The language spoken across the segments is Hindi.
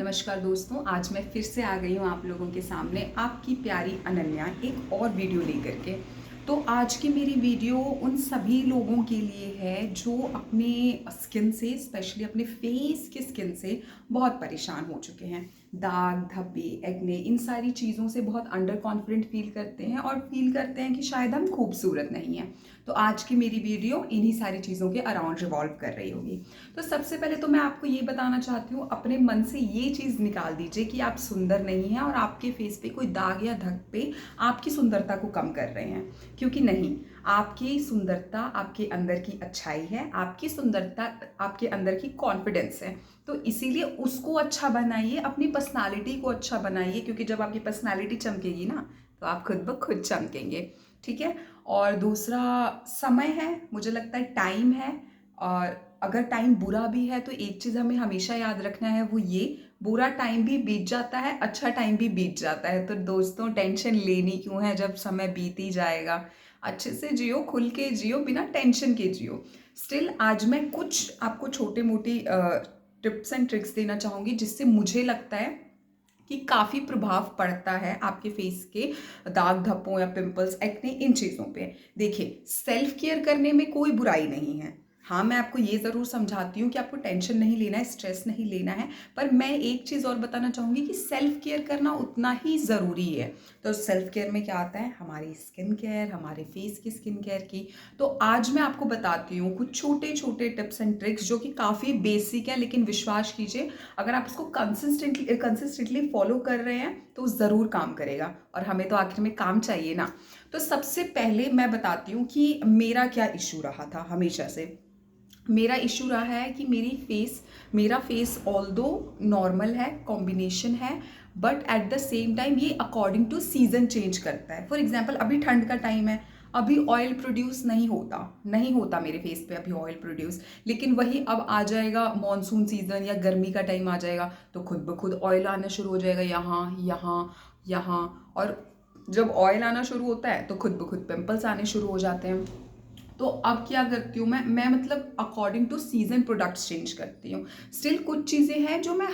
नमस्कार दोस्तों, आज मैं फिर से आ गई हूँ आप लोगों के सामने आपकी प्यारी अनन्या एक और वीडियो लेकर के। तो आज की मेरी वीडियो उन सभी लोगों के लिए है जो अपने स्किन से, स्पेशली अपने फेस की स्किन से बहुत परेशान हो चुके हैं। दाग धब्बे, एक्ने, इन सारी चीज़ों से बहुत अंडर कॉन्फिडेंट फील करते हैं और फील करते हैं कि शायद हम खूबसूरत नहीं हैं। तो आज की मेरी वीडियो इन्हीं सारी चीज़ों के अराउंड रिवॉल्व कर रही होगी। तो सबसे पहले तो मैं आपको ये बताना चाहती हूँ, अपने मन से ये चीज़ निकाल दीजिए कि आप सुंदर नहीं हैं और आपके फेस पे कोई दाग या धब्बे आपकी सुंदरता को कम कर रहे हैं। क्योंकि नहीं, आपकी सुंदरता आपके अंदर की अच्छाई है, आपकी सुंदरता आपके अंदर की कॉन्फिडेंस है। तो इसीलिए उसको अच्छा बनाइए, अपनी पर्सनालिटी को अच्छा बनाइए, क्योंकि जब आपकी पर्सनालिटी चमकेगी ना तो आप खुद ब खुद चमकेंगे। ठीक है। और दूसरा समय है, मुझे लगता है टाइम है। और अगर टाइम बुरा भी है तो एक चीज़ हमें हमेशा याद रखना है, वो ये, बुरा टाइम भी बीत जाता है, अच्छा टाइम भी बीत जाता है। तो दोस्तों, टेंशन लेनी क्यों है जब समय बीत ही जाएगा। अच्छे से जियो, खुल के जियो, बिना टेंशन के जियो। स्टिल आज मैं कुछ आपको छोटे मोटी टिप्स एंड ट्रिक्स देना चाहूँगी जिससे मुझे लगता है कि काफ़ी प्रभाव पड़ता है आपके फेस के दाग धब्बों या पिंपल्स, एक्ने, इन चीज़ों पे। देखिए, सेल्फ केयर करने में कोई बुराई नहीं है। हाँ, मैं आपको ये ज़रूर समझाती हूँ कि आपको टेंशन नहीं लेना है, स्ट्रेस नहीं लेना है। पर मैं एक चीज़ और बताना चाहूँगी कि सेल्फ केयर करना उतना ही ज़रूरी है। तो सेल्फ केयर में क्या आता है? हमारी स्किन केयर, हमारे फेस की स्किन केयर की। तो आज मैं आपको बताती हूँ कुछ छोटे छोटे टिप्स एंड ट्रिक्स जो कि काफ़ी बेसिक है, लेकिन विश्वास कीजिए, अगर आप इसको कंसिस्टेंटली फॉलो कर रहे हैं तो ज़रूर काम करेगा। और हमें तो आखिर में काम चाहिए ना। तो सबसे पहले मैं बताती हूँ कि मेरा क्या इशू रहा था हमेशा से। मेरा इशू रहा है कि मेरा फेस ऑल्दो नॉर्मल है, कॉम्बिनेशन है, but at the same time ये अकॉर्डिंग टू सीजन चेंज करता है। फॉर एग्जाम्पल, अभी ठंड का टाइम है, अभी ऑयल प्रोड्यूस नहीं होता मेरे फेस पे अभी ऑयल प्रोड्यूस। लेकिन वही अब आ जाएगा मॉनसून सीजन या गर्मी का टाइम आ जाएगा तो खुद ब खुद ऑयल आना शुरू हो जाएगा, यहाँ यहाँ यहाँ। और जब ऑयल आना शुरू होता है तो खुद ब खुद पिंपल्स आने शुरू हो जाते हैं। तो अब क्या करती हूँ मैं मतलब according to season products change करती हूँ। स्टिल कुछ चीज़ें हैं जो मैं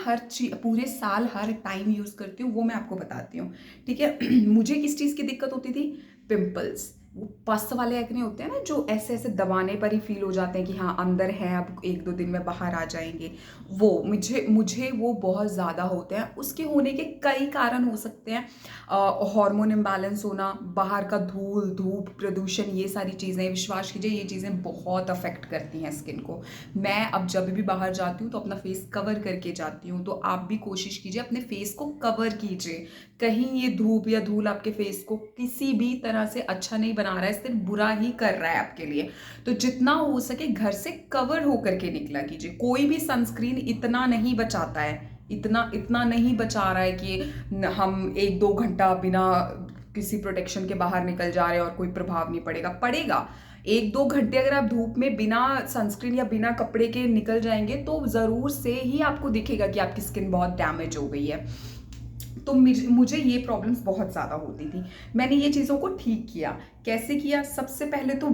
पूरे साल हर टाइम यूज़ करती हूँ, वो मैं आपको बताती हूँ। ठीक है। मुझे किस चीज़ की दिक्कत होती थी? पिंपल्स। वो पस वाले एक्ने होते हैं ना, जो ऐसे ऐसे दबाने पर ही फील हो जाते हैं कि हाँ अंदर है, अब एक दो दिन में बाहर आ जाएंगे। वो मुझे मुझे वो बहुत ज़्यादा होते हैं। उसके होने के कई कारण हो सकते हैं। हार्मोन इम्बैलेंस होना, बाहर का धूल धूप प्रदूषण, ये सारी चीज़ें, विश्वास कीजिए, ये चीज़ें बहुत अफेक्ट करती हैं स्किन को। मैं अब जब भी बाहर जाती हूँ तो अपना फेस कवर करके जाती हूँ। तो आप भी कोशिश कीजिए, अपने फेस को कवर कीजिए। कहीं ये धूप या धूल आपके फेस को किसी भी तरह से अच्छा नहीं बना रहा है, सिर्फ बुरा ही कर रहा है आपके लिए। तो जितना हो सके घर से कवर होकर के निकला कीजिए। कोई भी सनस्क्रीन इतना नहीं बचाता है, इतना इतना नहीं बचा रहा है कि हम एक दो घंटा बिना किसी प्रोटेक्शन के बाहर निकल जा रहे हैं और कोई प्रभाव नहीं पड़ेगा। एक दो घंटे अगर आप धूप में बिना सनस्क्रीन या बिना कपड़े के निकल जाएंगे तो ज़रूर से ही आपको दिखेगा कि आपकी स्किन बहुत डैमेज हो गई है। तो मुझे ये प्रॉब्लम्स बहुत ज़्यादा होती थी। मैंने ये चीज़ों को ठीक किया। कैसे किया? सबसे पहले तो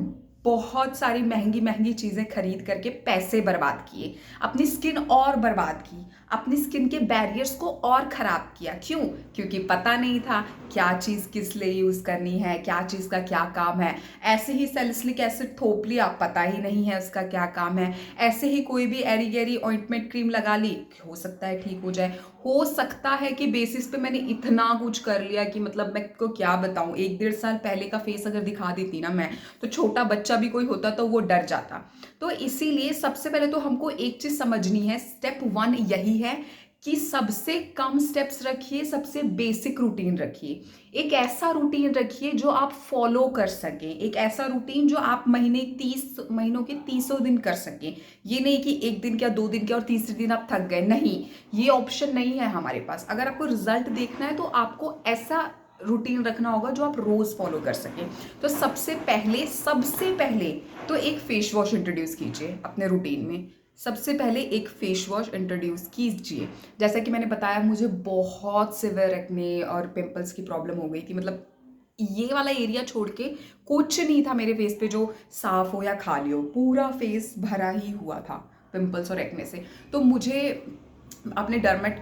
बहुत सारी महंगी महंगी चीज़ें खरीद करके पैसे बर्बाद किए, अपनी स्किन और बर्बाद की, अपनी स्किन के बैरियर्स को और ख़राब किया। क्यों? क्योंकि पता नहीं था क्या चीज़ किस लिए यूज़ करनी है, क्या चीज़ का क्या काम है। ऐसे ही सैलिसिलिक एसिड थोप लिया, पता ही नहीं है उसका क्या काम है। ऐसे ही कोई भी एरी गैरी ऑइंटमेंट क्रीम लगा ली, हो सकता है ठीक हो जाए। हो सकता है कि बेसिस पे मैंने इतना कुछ कर लिया कि मतलब मैं को क्या बताऊं, एक डेढ़ साल पहले का फेस अगर दिखा देती ना मैं, तो छोटा बच्चा भी कोई होता तो वो डर जाता। तो इसीलिए सबसे पहले तो हमको एक चीज समझनी है, स्टेप 1 यही है कि सबसे कम स्टेप्स रखिए, सबसे बेसिक रूटीन रखिए। एक ऐसा रूटीन रखिए जो आप फॉलो कर सकें, एक ऐसा रूटीन जो आप महीनों के 30 दिन कर सकें। ये नहीं कि एक दिन क्या, दो दिन क्या और तीसरे दिन आप थक गए, नहीं, ये ऑप्शन नहीं है हमारे पास। अगर आपको रिजल्ट देखना है तो आपको ऐसा रूटीन रखना होगा जो आप रोज फॉलो कर सकें। तो सबसे पहले तो एक फेस वॉश इंट्रोड्यूस कीजिए अपने रूटीन में। सबसे पहले एक फेस वॉश इंट्रोड्यूस कीजिए। जैसा कि मैंने बताया, मुझे बहुत सिवियर एक्ने और पिंपल्स की प्रॉब्लम हो गई थी। मतलब ये वाला एरिया छोड़ के कुछ नहीं था मेरे फेस पे जो साफ हो या खाली हो, पूरा फेस भरा ही हुआ था पिंपल्स और एक्ने से। तो मुझे अपने डर्मेट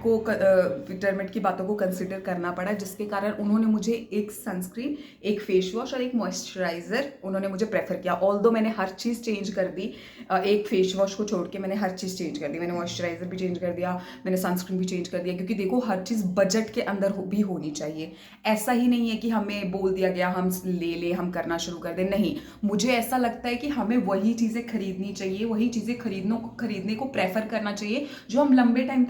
की बातों को कंसिडर करना पड़ा, जिसके कारण उन्होंने मुझे एक सनस्क्रीन, एक फेस वॉश और एक मॉइस्चराइज़र उन्होंने मुझे प्रेफर किया। ऑल्दो मैंने हर चीज़ चेंज कर दी, एक फेस वॉश को छोड़ के मैंने हर चीज़ चेंज कर दी, मैंने मॉइस्चराइज़र भी चेंज कर दिया, मैंने सनस्क्रीन भी चेंज कर दिया, क्योंकि देखो हर चीज़ बजट के अंदर भी होनी चाहिए। ऐसा ही नहीं है कि हमें बोल दिया गया हम ले हम करना शुरू कर दें, नहीं। मुझे ऐसा लगता है कि हमें वही चीज़ें खरीदनी चाहिए, वही चीज़ें खरीदने को प्रेफर करना चाहिए जो हम लंबे टाइम तक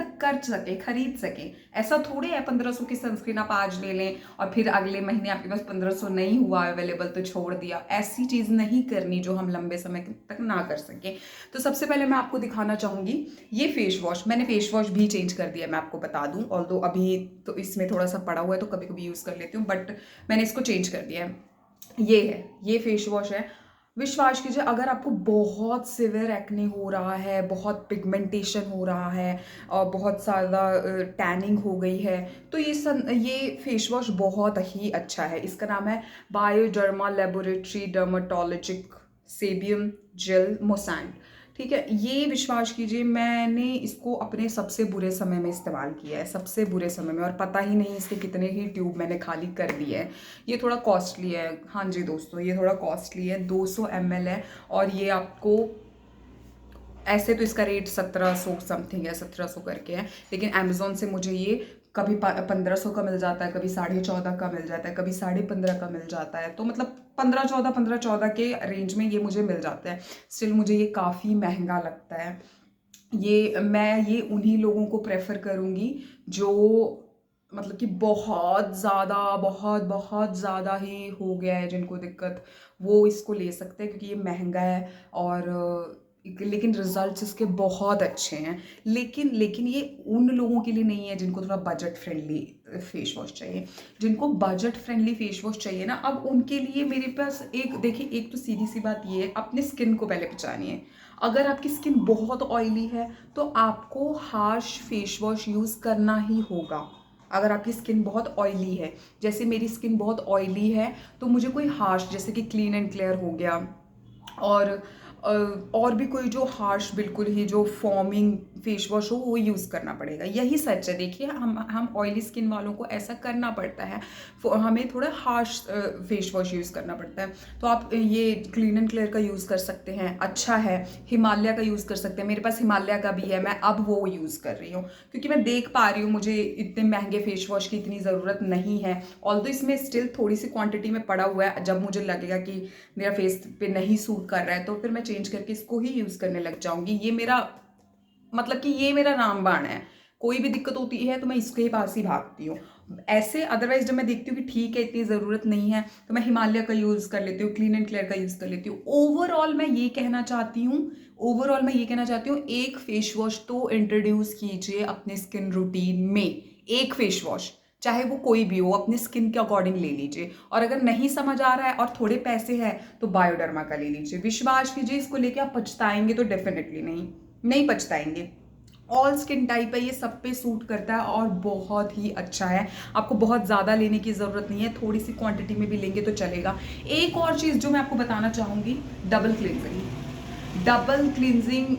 खरीद सके। ऐसा थोड़े है 1500 की सनस्क्रीन आप आज ले लें और फिर अगले महीने आपके पास 1500 नहीं हुआ अवेलेबल तो छोड़ दिया। ऐसी चीज़ नहीं करनी जो हम लंबे समय तक ना कर सकें। तो सबसे पहले मैं आपको दिखाना चाहूँगी ये फेस वॉश। मैंने फेस वॉश भी चेंज कर दिया, मैं आपको बता दूँ। ऑल्दो अभी तो इसमें थोड़ा सा पड़ा हुआ है तो कभी कभी यूज़ कर लेती हूँ, बट मैंने इसको चेंज कर दिया है। ये फेस वॉश है। विश्वास कीजिए, अगर आपको बहुत सिवियर एक्ने हो रहा है, बहुत पिगमेंटेशन हो रहा है और बहुत ज़्यादा टैनिंग हो गई है, तो ये फेस वॉश बहुत ही अच्छा है। इसका नाम है बायोडर्मा लेबोरेटरी डर्माटोलॉजिक सेबियम जेल मोसैंड। ठीक है, ये विश्वास कीजिए मैंने इसको अपने सबसे बुरे समय में इस्तेमाल किया है, सबसे बुरे समय में, और पता ही नहीं इसके कितने ही ट्यूब मैंने खाली कर दिए हैं। ये थोड़ा कॉस्टली है, हाँ जी दोस्तों, ये थोड़ा कॉस्टली है, 200 ml है, और ये आपको ऐसे तो इसका रेट 1700 समथिंग है, 1700 करके है, लेकिन अमेज़ोन से मुझे ये कभी 1500 का मिल जाता है, कभी 14.5 का मिल जाता है, कभी 15.5 का मिल जाता है। तो मतलब 15-14 के रेंज में ये मुझे मिल जाता है। स्टिल मुझे ये काफ़ी महंगा लगता है। मैं उन्हीं लोगों को प्रेफर करूँगी जो मतलब कि बहुत ज़्यादा ही हो गया है, जिनको दिक्कत, वो इसको ले सकते हैं, क्योंकि ये महंगा है और लेकिन रिजल्ट्स इसके बहुत अच्छे हैं। लेकिन ये उन लोगों के लिए नहीं है जिनको थोड़ा बजट फ्रेंडली फेस वॉश चाहिए। जिनको बजट फ्रेंडली फेस वॉश चाहिए ना, अब उनके लिए मेरे पास देखिए, एक तो सीधी सी बात ये है, अपने स्किन को पहले पहचानिए। अगर आपकी स्किन बहुत ऑयली है तो आपको हार्श फेस वॉश यूज़ करना ही होगा। अगर आपकी स्किन बहुत ऑयली है, जैसे मेरी स्किन बहुत ऑयली है, तो मुझे कोई हार्श, जैसे कि क्लीन एंड क्लियर हो गया, और और भी कोई जो हार्श बिल्कुल ही जो फॉर्मिंग फेस वॉश हो, वो यूज़ करना पड़ेगा। यही सच है। देखिए, हम ऑयली स्किन वालों को ऐसा करना पड़ता है, हमें थोड़ा हार्श फेस वॉश यूज़ करना पड़ता है। तो आप ये क्लीन एंड क्लियर का यूज़ कर सकते हैं, अच्छा है। हिमालय का यूज़ कर सकते हैं, मेरे पास हिमालय का भी है, मैं अब वो यूज़ कर रही हूँ, क्योंकि मैं देख पा रही हूँ मुझे इतने महंगे फेस वॉश की इतनी ज़रूरत नहीं है। ऑल्दो इसमें स्टिल थोड़ी सी क्वांटिटी में पड़ा हुआ है, जब मुझे लगेगा कि मेरा फेस पे नहीं सूट कर रहा है तो फिर मैं चेंज करके इसको ही यूज़ करने लग जाऊंगी। ये मेरा मतलब कि ये मेरा रामबाण है। कोई भी दिक्कत होती है तो मैं इसके पास ही भागती हूँ। ऐसे अदरवाइज जब मैं देखती हूँ कि ठीक है, इतनी ज़रूरत नहीं है, तो मैं हिमालय का यूज़ कर लेती हूँ, क्लीन एंड क्लियर का यूज़ कर लेती हूँ। ओवरऑल मैं ये कहना चाहती हूँ, एक फेस वॉश तो इंट्रोड्यूस कीजिए अपने स्किन रूटीन में। एक फेस वॉश, चाहे वो कोई भी हो, अपने स्किन के अकॉर्डिंग ले लीजिए। और अगर नहीं समझ आ रहा है और थोड़े पैसे हैं तो बायोडर्मा का ले लीजिए। विश्वास कीजिए, इसको लेके आप पछताएंगे तो डेफिनेटली नहीं पछताएंगे। ऑल स्किन टाइप है, ये सब पे सूट करता है और बहुत ही अच्छा है। आपको बहुत ज़्यादा लेने की ज़रूरत नहीं है, थोड़ी सी क्वांटिटी में भी लेंगे तो चलेगा। एक और चीज़ जो मैं आपको बताना चाहूँगी, डबल क्लिनजिंग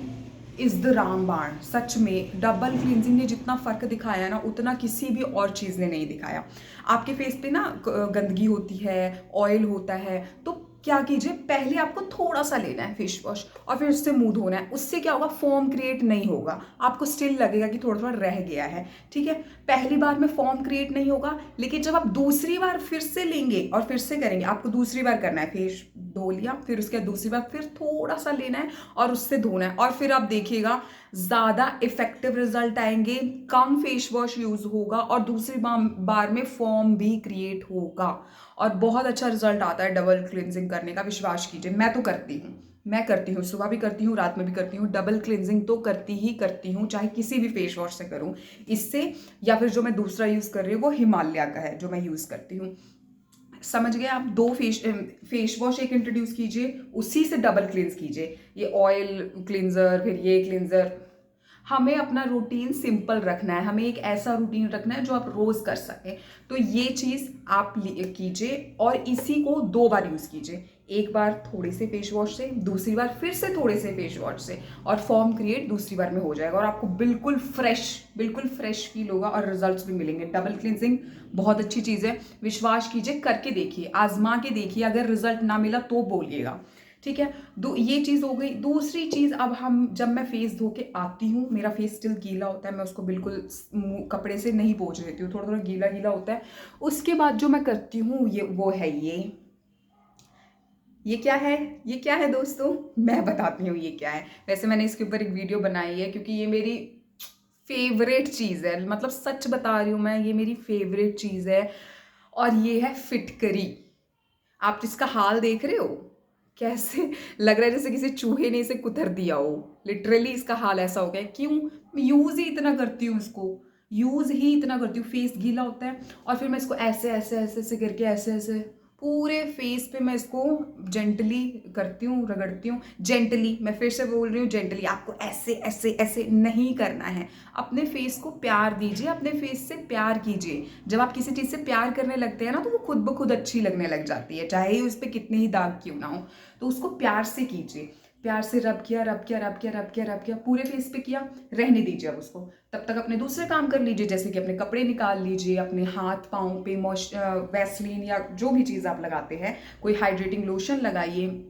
इज़ द रामबाण। सच में डबल क्लिनजिंग ने जितना फ़र्क दिखाया ना, उतना किसी भी और चीज़ ने नहीं दिखाया। आपके फेस पे ना गंदगी होती है, ऑयल होता है, तो क्या कीजिए, पहले आपको थोड़ा सा लेना है फेस वॉश और फिर उससे मुंह धोना है। उससे क्या होगा, फॉर्म क्रिएट नहीं होगा, आपको स्टिल लगेगा कि थोड़ा थोड़ा रह गया है। ठीक है, पहली बार में फॉर्म क्रिएट नहीं होगा, लेकिन जब आप दूसरी बार फिर से लेंगे और फिर से करेंगे, आपको दूसरी बार करना है, फेस धो लिया, फिर उसके बाद दूसरी बार फिर थोड़ा सा लेना है और उससे धोना है, और फिर आप देखिएगा ज़्यादा इफेक्टिव रिजल्ट आएंगे, कम फेस वॉश यूज़ होगा और दूसरी बार में फॉर्म भी क्रिएट होगा, और बहुत अच्छा रिजल्ट आता है डबल क्लिनजिंग करने का। विश्वास कीजिए, मैं करती हूँ, सुबह भी करती हूँ, रात में भी करती हूँ। डबल क्लिनजिंग तो करती हूँ, चाहे किसी भी फेस वॉश से करूँ, इससे या फिर जो मैं दूसरा यूज़ कर रही हूँ वो हिमालय का है जो मैं यूज़ करती हूँ। समझ गए आप? दो फेस वॉश एक इंट्रोड्यूस कीजिए, उसी से डबल क्लींस कीजिए। ये ऑयल क्लींजर, फिर ये क्लींजर। हमें अपना रूटीन सिंपल रखना है, हमें एक ऐसा रूटीन रखना है जो आप रोज कर सकें। तो ये चीज़ आप कीजिए और इसी को 2 बार यूज़ कीजिए। एक बार थोड़े से फेस वॉश से, दूसरी बार फिर से थोड़े से फेस वॉश से, और फॉर्म क्रिएट दूसरी बार में हो जाएगा और आपको बिल्कुल फ्रेश फील होगा और रिजल्ट्स भी मिलेंगे। डबल क्लिनजिंग बहुत अच्छी चीज़ है, विश्वास कीजिए, करके देखिए, आजमा के देखिए, अगर रिजल्ट ना मिला तो बोलिएगा, ठीक है। ये चीज़ हो गई। दूसरी चीज़, अब जब मैं फेस धो के आती हूँ, मेरा फेस स्टिल गीला होता है, मैं उसको बिल्कुल कपड़े से नहीं पोंछ देती हूँ, थोड़ा थोड़ा गीला गीला होता है। उसके बाद जो मैं करती हूँ वो है ये क्या है, ये क्या है दोस्तों, मैं बताती हूँ ये क्या है। वैसे मैंने इसके ऊपर एक वीडियो बनाई है क्योंकि ये मेरी फेवरेट चीज़ है, मतलब सच बता रही हूँ मैं, ये मेरी फेवरेट चीज़ है। और ये है फिटकरी। आप इसका हाल देख रहे हो, कैसे लग रहा है जैसे किसी चूहे ने इसे कुतर दिया हो। लिटरली इसका हाल ऐसा हो गया है। क्यों? यूज़ ही इतना करती हूँ इसको, यूज़ ही इतना करती हूँ। फेस गीला होता है और फिर मैं इसको ऐसे ऐसे ऐसे ऐसे करके ऐसे ऐसे पूरे फेस पे मैं इसको जेंटली करती हूँ, रगड़ती हूँ जेंटली। मैं फिर से बोल रही हूँ जेंटली, आपको ऐसे ऐसे ऐसे नहीं करना है। अपने फेस को प्यार दीजिए, अपने फेस से प्यार कीजिए। जब आप किसी चीज़ से प्यार करने लगते हैं ना, तो वो खुद ब खुद अच्छी लगने लग जाती है, चाहे उस पर कितने ही दाग क्यों ना हो। तो उसको प्यार से कीजिए, प्यार से रब किया रब किया रब किया रब किया रब किया, पूरे फेस पे किया, रहने दीजिए अब उसको। तब तक अपने दूसरे काम कर लीजिए, जैसे कि अपने कपड़े निकाल लीजिए, अपने हाथ पाँव पे वैसलीन या जो भी चीज़ आप लगाते हैं, कोई हाइड्रेटिंग लोशन लगाइए,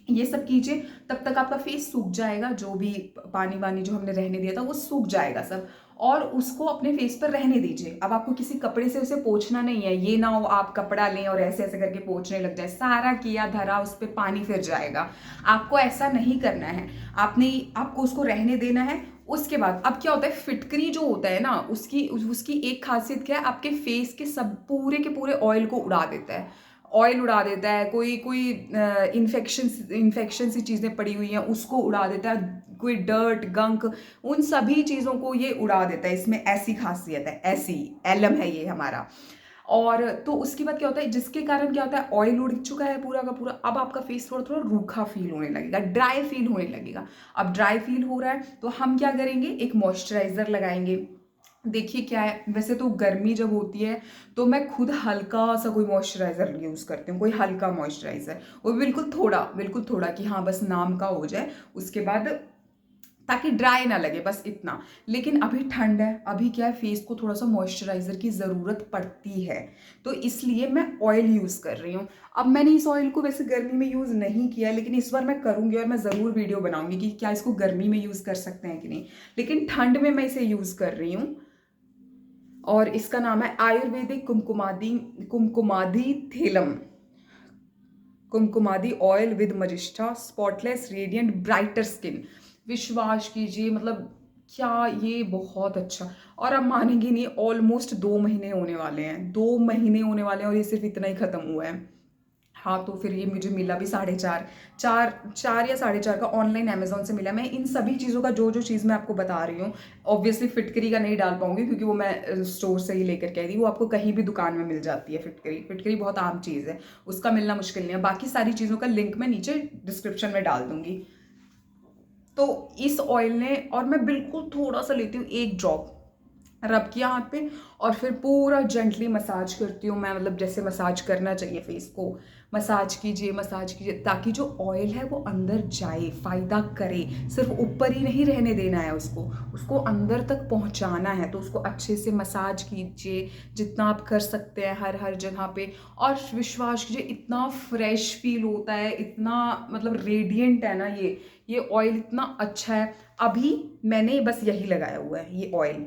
ये सब कीजिए। तब तक आपका फेस सूख जाएगा, जो भी पानी वानी जो हमने रहने दिया था वो सूख जाएगा सब, और उसको अपने फेस पर रहने दीजिए। अब आपको किसी कपड़े से उसे पोंछना नहीं है, ये ना हो आप कपड़ा लें और ऐसे ऐसे करके पोंछने लग जाए, सारा किया धरा उस पर पानी फिर जाएगा। आपको ऐसा नहीं करना है, आपको उसको रहने देना है। उसके बाद अब क्या होता है, फिटकरी जो होता है ना, उसकी उसकी एक खासियत क्या है, आपके फेस के सब पूरे के पूरे ऑयल को उड़ा देता है। ऑयल उड़ा देता है, कोई कोई इन्फेक्शन सी चीज़ें पड़ी हुई हैं उसको उड़ा देता है, कोई डर्ट गंक, उन सभी चीज़ों को ये उड़ा देता है। इसमें ऐसी खासियत है, ऐसी एलम है ये हमारा। और तो उसके बाद क्या होता है, जिसके कारण क्या होता है, ऑयल उड़ चुका है पूरा का पूरा। अब आपका फेस थोड़ा थोड़ा रूखा फील होने लगेगा, ड्राई फील होने लगेगा। अब ड्राई फील हो रहा है तो हम क्या करेंगे, एक मॉइस्चराइजर लगाएंगे। देखिए क्या है, वैसे तो गर्मी जब होती है तो मैं खुद हल्का सा कोई मॉइस्चराइज़र यूज़ करती हूँ, कोई हल्का मॉइस्चराइज़र, वो बिल्कुल थोड़ा कि हाँ बस नाम का हो जाए। उसके बाद ताकि ड्राई ना लगे, बस इतना। लेकिन अभी ठंड है, अभी क्या है, फेस को थोड़ा सा मॉइस्चराइज़र की ज़रूरत पड़ती है, तो इसलिए मैं ऑयल यूज़ कर रही हूँ। अब मैंने इस ऑयल को वैसे गर्मी में यूज़ नहीं किया, लेकिन इस बार मैं करूँगी और मैं ज़रूर वीडियो बनाऊँगी कि क्या इसको गर्मी में यूज़ कर सकते हैं कि नहीं। लेकिन ठंड में मैं इसे यूज़ कर रही हूँ और इसका नाम है Ayurvedic Kumkumadi thailam, Kumkumadi oil with Manjistha spotless radiant brighter skin. विश्वास कीजिए, मतलब क्या ये बहुत अच्छा। और आप मानेंगे नहीं, ऑलमोस्ट 2 महीने होने वाले हैं, 2 महीने होने वाले हैं और ये सिर्फ इतना ही खत्म हुआ है। हाँ, तो फिर ये मुझे मिला भी 4.5, 4 या 4.5 का ऑनलाइन अमेजोन से मिला। मैं इन सभी चीज़ों का जो जो चीज़ मैं आपको बता रही हूँ, ऑब्वियसली फिटकरी का नहीं डाल पाऊंगी क्योंकि वो मैं स्टोर से ही लेकर के आई थी। वो आपको कहीं भी दुकान में मिल जाती है, फिटकरी। फिटकरी बहुत आम चीज़ है, उसका मिलना मुश्किल नहीं है। बाकी सारी चीज़ों का लिंक मैं नीचे डिस्क्रिप्शन में डाल दूंगी। तो इस ऑयल ने, और मैं बिल्कुल थोड़ा सा लेती हूँ, 1 ड्रॉप रब किया हाथ पे, और फिर पूरा जेंटली मसाज करती हूँ मैं, मतलब जैसे मसाज करना चाहिए फेस को। मसाज कीजिए ताकि जो ऑयल है वो अंदर जाए, फ़ायदा करे। सिर्फ ऊपर ही नहीं रहने देना है उसको, उसको अंदर तक पहुँचाना है। तो उसको अच्छे से मसाज कीजिए जितना आप कर सकते हैं, हर हर जगह पे। और विश्वास कीजिए, इतना फ्रेश फील होता है, इतना मतलब रेडिएंट है ना ये ऑयल, इतना अच्छा है। अभी मैंने बस यही लगाया हुआ है, ये ऑयल।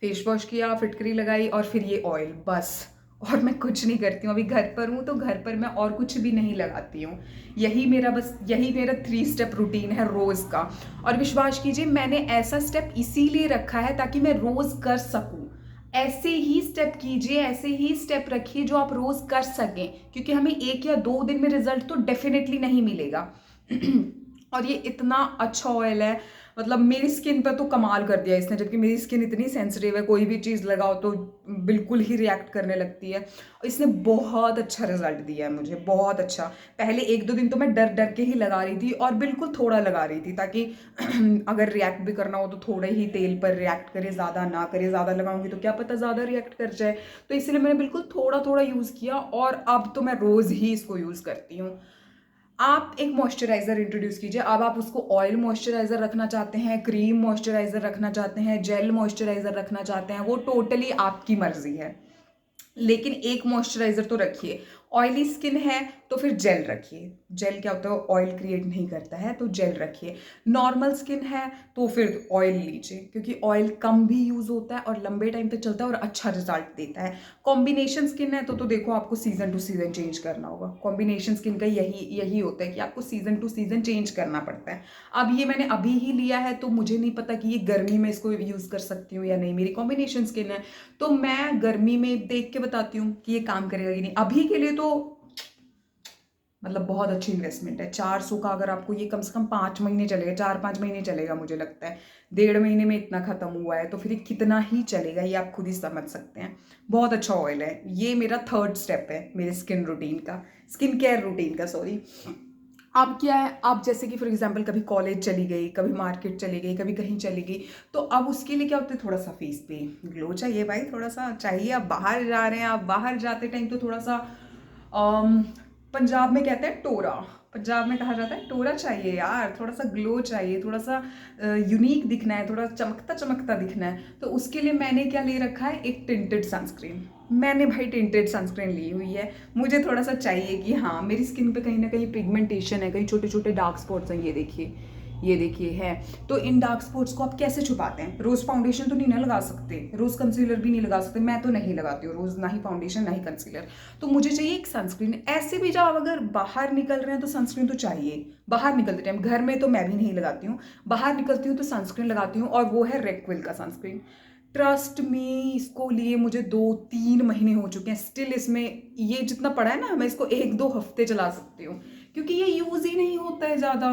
फेस वॉश किया, फिटकरी लगाई और फिर ये ऑयल, बस। और मैं कुछ नहीं करती हूँ। अभी घर पर हूँ तो घर पर मैं और कुछ भी नहीं लगाती हूँ। यही मेरा 3 स्टेप रूटीन है रोज़ का। और विश्वास कीजिए, मैंने ऐसा स्टेप इसीलिए रखा है ताकि मैं रोज़ कर सकूँ। ऐसे ही स्टेप कीजिए, ऐसे ही स्टेप रखिए जो आप रोज़ कर सकें, क्योंकि हमें 1 या 2 दिन में रिजल्ट तो डेफिनेटली नहीं मिलेगा। और ये इतना अच्छा ऑयल है, मतलब मेरी स्किन पर तो कमाल कर दिया इसने, जबकि मेरी स्किन इतनी सेंसिटिव है, कोई भी चीज़ लगाओ तो बिल्कुल ही रिएक्ट करने लगती है। इसने बहुत अच्छा रिजल्ट दिया है मुझे, बहुत अच्छा। पहले 1-2 दिन तो मैं डर डर के ही लगा रही थी और बिल्कुल थोड़ा लगा रही थी, ताकि अगर रिएक्ट भी करना हो तो थोड़े ही तेल पर रिएक्ट करे, ज़्यादा ना करे। ज़्यादा लगाऊंगी तो क्या पता ज़्यादा रिएक्ट कर जाए, तो इसलिए मैंने बिल्कुल थोड़ा थोड़ा यूज़ किया और अब तो मैं रोज़ ही इसको यूज़ करती हूँ। आप एक मॉइस्चराइज़र इंट्रोड्यूस कीजिए। अब आप उसको ऑयल मॉइस्चराइज़र रखना चाहते हैं, क्रीम मॉइस्चराइज़र रखना चाहते हैं, जेल मॉइस्चराइज़र रखना चाहते हैं, वो टोटली आपकी मर्ज़ी है। लेकिन एक मॉइस्चराइज़र तो रखिए। ऑयली स्किन है तो फिर जेल रखिए। जेल क्या होता है, ऑयल क्रिएट नहीं करता है, तो जेल रखिए। नॉर्मल स्किन है तो फिर ऑयल लीजिए, क्योंकि ऑयल कम भी यूज़ होता है और लंबे टाइम तक चलता है और अच्छा रिजल्ट देता है। कॉम्बिनेशन स्किन है तो देखो आपको सीजन टू सीजन चेंज करना होगा। कॉम्बिनेशन स्किन का यही होता है कि आपको सीजन टू सीजन चेंज करना पड़ता है। अब ये मैंने अभी ही लिया है तो मुझे नहीं पता कि ये गर्मी में इसको यूज़ कर सकती हूँ या नहीं। मेरी कॉम्बिनेशन स्किन है तो मैं गर्मी में देख के बताती हूँ कि ये काम करेगा कि नहीं। अभी के लिए तो मतलब बहुत अच्छी इन्वेस्टमेंट है। 400 का अगर आपको ये कम से कम 5 महीने चलेगा, 4-5 महीने चलेगा मुझे लगता है। 1.5 महीने में इतना खत्म हुआ है तो फिर कितना ही चलेगा ये आप खुद ही समझ सकते हैं। बहुत अच्छा ऑयल है ये। मेरा 3rd स्टेप है मेरे स्किन रूटीन का, स्किन केयर रूटीन का, सॉरी। अब क्या है, आप जैसे कि फॉर एग्जांपल कभी कॉलेज चली गई, कभी मार्केट चली गई, कभी कहीं चली गई, तो अब उसके लिए क्या होता है, थोड़ा सा फेस पे ग्लो चाहिए भाई, थोड़ा सा चाहिए। आप बाहर जा रहे हैं, आप बाहर जाते टाइम तो थोड़ा सा पंजाब में कहते हैं टोरा, पंजाब में कहा जाता है टोरा चाहिए यार, थोड़ा सा ग्लो चाहिए, थोड़ा सा यूनिक दिखना है, थोड़ा चमकता चमकता दिखना है। तो उसके लिए मैंने क्या ले रखा है, एक टिंटेड सनस्क्रीन। मैंने भाई टिंटेड सनस्क्रीन ली हुई है। मुझे थोड़ा सा चाहिए कि हाँ मेरी स्किन पे कहीं ना कहीं पिगमेंटेशन है, कहीं छोटे छोटे डार्क स्पॉट्स हैं, ये देखिए है। तो इन डार्क स्पॉट्स को आप कैसे छुपाते हैं? रोज फाउंडेशन तो नहीं ना लगा सकते, रोज कंसीलर भी नहीं लगा सकते, मैं तो नहीं लगाती हूँ रोज, ना ही फाउंडेशन ना ही कंसीलर। तो मुझे चाहिए एक सनस्क्रीन। ऐसे भी जब अगर बाहर निकल रहे हैं तो सनस्क्रीन तो चाहिए। बाहर निकलते टाइम, घर में तो मैं भी नहीं लगाती हूँ, बाहर निकलती हूँ तो सनस्क्रीन लगाती हूँ, और वो है रेक्विल का सनस्क्रीन। ट्रस्ट मी, इसको लिए मुझे 2-3 महीने हो चुके हैं, स्टिल इसमें ये जितना पड़ा है ना, मैं इसको 1-2 हफ्ते चला सकती हूँ, क्योंकि ये यूज ही नहीं होता है ज़्यादा।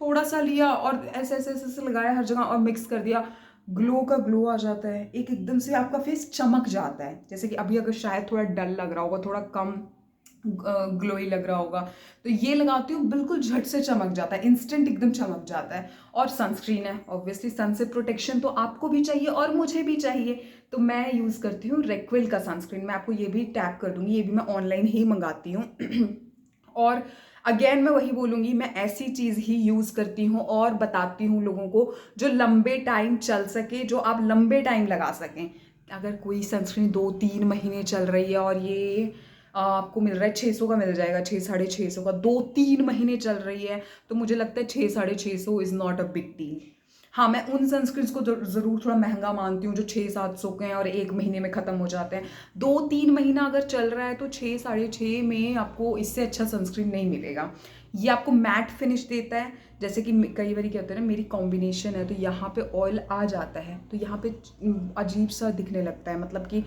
थोड़ा सा लिया और ऐसे ऐसे ऐसे ऐसे लगाया हर जगह और मिक्स कर दिया, ग्लो का ग्लो आ जाता है। एक एकदम से आपका फेस चमक जाता है। जैसे कि अभी अगर शायद थोड़ा डल लग रहा होगा, थोड़ा कम ग्लोई लग रहा होगा, तो ये लगाती हूँ, बिल्कुल झट से चमक जाता है, इंस्टेंट एकदम चमक जाता है। और सनस्क्रीन है, ऑब्वियसली सन से प्रोटेक्शन तो आपको भी चाहिए और मुझे भी चाहिए, तो मैं यूज़ करती हूँ रेक्विल का सनस्क्रीन। मैं आपको ये भी टैग कर दूंगी, ये भी मैं ऑनलाइन ही मंगाती हूँ। और अगेन मैं वही बोलूँगी, मैं ऐसी चीज़ ही यूज़ करती हूँ और बताती हूँ लोगों को जो लंबे टाइम चल सके, जो आप लंबे टाइम लगा सकें। अगर कोई सनस्क्रीन 2-3 महीने चल रही है और ये आपको मिल रहा है 600 का, मिल जाएगा 600-650 का, 2-3 महीने चल रही है, तो मुझे लगता है 600-650 is not a big deal. हाँ, मैं उन सनस्क्रीन्स को ज़रूर थोड़ा महंगा मानती हूँ जो 600-700 के हैं और 1 महीने में ख़त्म हो जाते हैं। 2-3 महीना अगर चल रहा है तो 6-6.5 में आपको इससे अच्छा सनस्क्रीन नहीं मिलेगा। ये आपको मैट फिनिश देता है। जैसे कि कई बार क्या होता है ना, मेरी कॉम्बिनेशन है तो यहाँ पे ऑयल आ जाता है, तो यहाँ पे अजीब सा दिखने लगता है, मतलब कि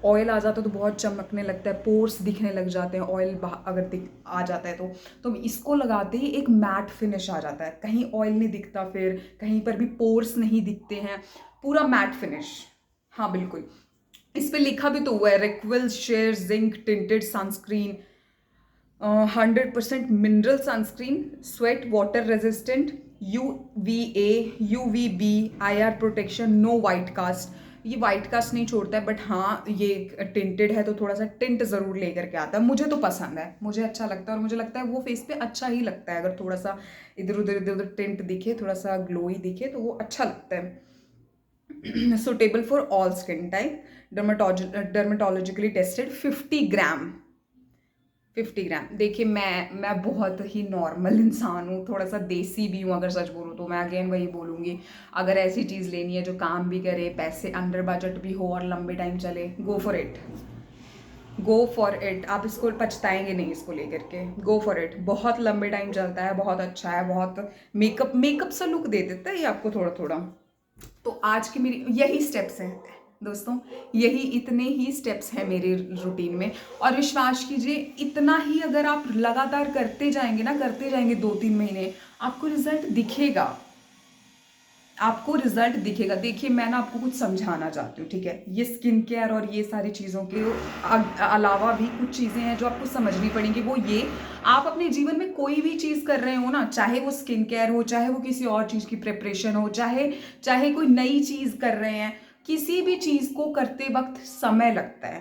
ऑयल आ जाता है तो बहुत चमकने लगता है, पोर्स दिखने लग जाते हैं, ऑयल अगर आ जाता है तो इसको लगाते ही एक मैट फिनिश आ जाता है, कहीं ऑयल नहीं दिखता, फिर कहीं पर भी पोर्स नहीं दिखते हैं, पूरा मैट फिनिश। हाँ बिल्कुल, इस पे लिखा भी तो हुआ है, Re'equil sheer zinc tinted sunscreen, 100% mineral sunscreen, sweat water resistant, UVA, UVB, IR protection, no white cast. ये वाइट कास्ट नहीं छोड़ता है, बट हाँ ये टिंटेड है तो थोड़ा सा टिंट ज़रूर लेकर के आता है। मुझे तो पसंद है, मुझे अच्छा लगता है, और मुझे लगता है वो फेस पे अच्छा ही लगता है। अगर थोड़ा सा इधर उधर टिंट दिखे, थोड़ा सा ग्लोई दिखे, तो वो अच्छा लगता है। Suitable for all skin type, dermatologically tested, 50 ग्राम। देखिए मैं बहुत ही नॉर्मल इंसान हूँ, थोड़ा सा देसी भी हूँ। अगर सच बोलूँ तो मैं अगेन वही बोलूँगी, अगर ऐसी चीज़ लेनी है जो काम भी करे, पैसे अंडर बजट भी हो और लंबे टाइम चले, go for it, go for it. आप इसको पछताएंगे नहीं, इसको लेकर के गो फॉर इट। बहुत लंबे टाइम चलता है, बहुत अच्छा है, बहुत मेकअप सा लुक दे देता है ये आपको थोड़ा थोड़ा। तो आज की मेरी यही स्टेप्स हैं दोस्तों, यही इतने ही स्टेप्स हैं मेरे रूटीन में। और विश्वास कीजिए, इतना ही अगर आप लगातार करते जाएंगे ना, करते जाएंगे 2-3 महीने, आपको रिजल्ट दिखेगा, आपको रिजल्ट दिखेगा। देखिए मैं ना आपको कुछ समझाना चाहती हूँ, ठीक है? ये स्किन केयर और ये सारी चीज़ों के अलावा भी कुछ चीज़ें हैं जो आपको समझनी पड़ेंगी। वो ये, आप अपने जीवन में कोई भी चीज़ कर रहे हो ना, चाहे वो स्किन केयर हो, चाहे वो किसी और चीज़ की प्रिपरेशन हो, चाहे कोई नई चीज़ कर रहे हैं, किसी भी चीज़ को करते वक्त समय लगता है।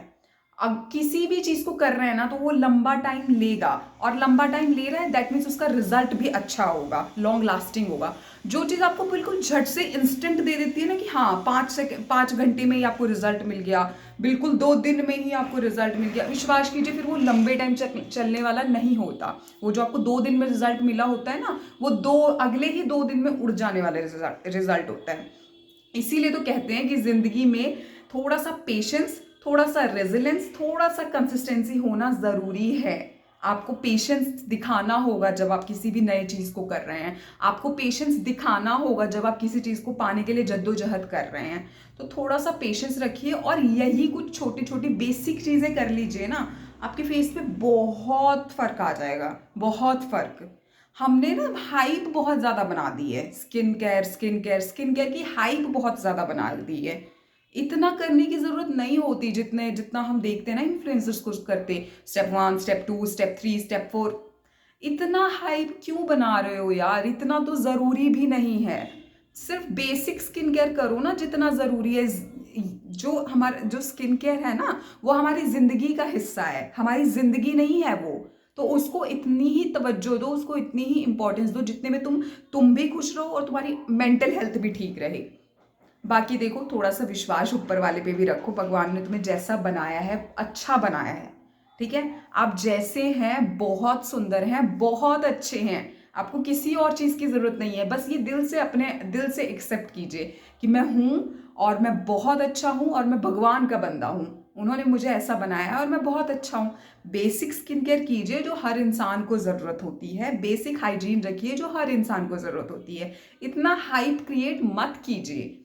अब किसी भी चीज को कर रहे हैं ना तो वो लंबा टाइम लेगा, और लंबा टाइम ले रहा है दैट मीन्स उसका रिजल्ट भी अच्छा होगा, लॉन्ग लास्टिंग होगा। जो चीज आपको बिल्कुल झट से इंस्टेंट दे देती है ना कि हाँ 5 घंटे में ही आपको रिजल्ट मिल गया, बिल्कुल 2 दिन में ही आपको रिजल्ट मिल गया, विश्वास कीजिए फिर वो लंबे टाइम चलने वाला नहीं होता। वो जो आपको 2 दिन में रिजल्ट मिला होता है ना, वो अगले ही 2 दिन में उड़ जाने वाला रिजल्ट होता है। इसीलिए तो कहते हैं कि जिंदगी में थोड़ा सा पेशेंस, थोड़ा सा रेजिलेंस, थोड़ा सा कंसिस्टेंसी होना जरूरी है। आपको पेशेंस दिखाना होगा जब आप किसी भी नए चीज को कर रहे हैं, आपको पेशेंस दिखाना होगा जब आप किसी चीज को पाने के लिए जद्दोजहद कर रहे हैं। तो थोड़ा सा पेशेंस रखिए और यही कुछ छोटी छोटी बेसिक चीजें कर लीजिए ना, आपके फेस पे बहुत फर्क आ जाएगा, बहुत फर्क। हमने ना हाइप बहुत ज्यादा बना दी है, skin care skin care skin care की हाइप बहुत ज्यादा बना दी है। इतना करने की जरूरत नहीं होती जितना हम देखते हैं ना इन्फ्लुएंसर्स को करते, स्टेप 1 स्टेप 2 स्टेप 3 स्टेप 4। इतना हाइप क्यों बना रहे हो यार, इतना तो जरूरी भी नहीं है। सिर्फ बेसिक स्किन केयर करो ना जितना जरूरी है। जो स्किन केयर है ना वो हमारी जिंदगी का हिस्सा है, हमारी जिंदगी नहीं है वो। तो उसको इतनी ही तवज्जो दो, उसको इतनी ही इंपॉर्टेंस दो जितने में तुम भी खुश रहो और तुम्हारी मेंटल हेल्थ भी ठीक रहे। बाकी देखो थोड़ा सा विश्वास ऊपर वाले पे भी रखो, भगवान ने तुम्हें जैसा बनाया है अच्छा बनाया है, ठीक है। आप जैसे हैं बहुत सुंदर हैं, बहुत अच्छे हैं, आपको किसी और चीज की जरूरत नहीं है। बस ये दिल से, अपने दिल से एक्सेप्ट कीजिए कि मैं हूं और मैं बहुत अच्छा हूं और मैं भगवान का बंदा हूं, उन्होंने मुझे ऐसा बनाया है और मैं बहुत अच्छा हूं। बेसिक स्किन केयर कीजिए जो हर इंसान को जरूरत होती है, बेसिक हाइजीन रखिए जो हर इंसान को जरूरत होती है, इतना हाइप क्रिएट मत कीजिए।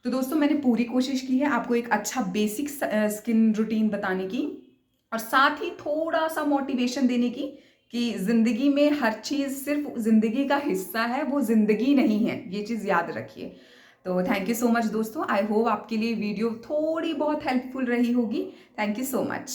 तो दोस्तों मैंने पूरी कोशिश की है आपको एक अच्छा बेसिक स्किन रूटीन बताने की, और साथ ही थोड़ा सा मोटिवेशन देने की कि जिंदगी में हर चीज सिर्फ जिंदगी का हिस्सा है, वो जिंदगी नहीं है, ये चीज याद रखिए। तो थैंक यू सो मच दोस्तों, आई होप आपके लिए वीडियो थोड़ी बहुत हेल्पफुल रही होगी। Thank you so much.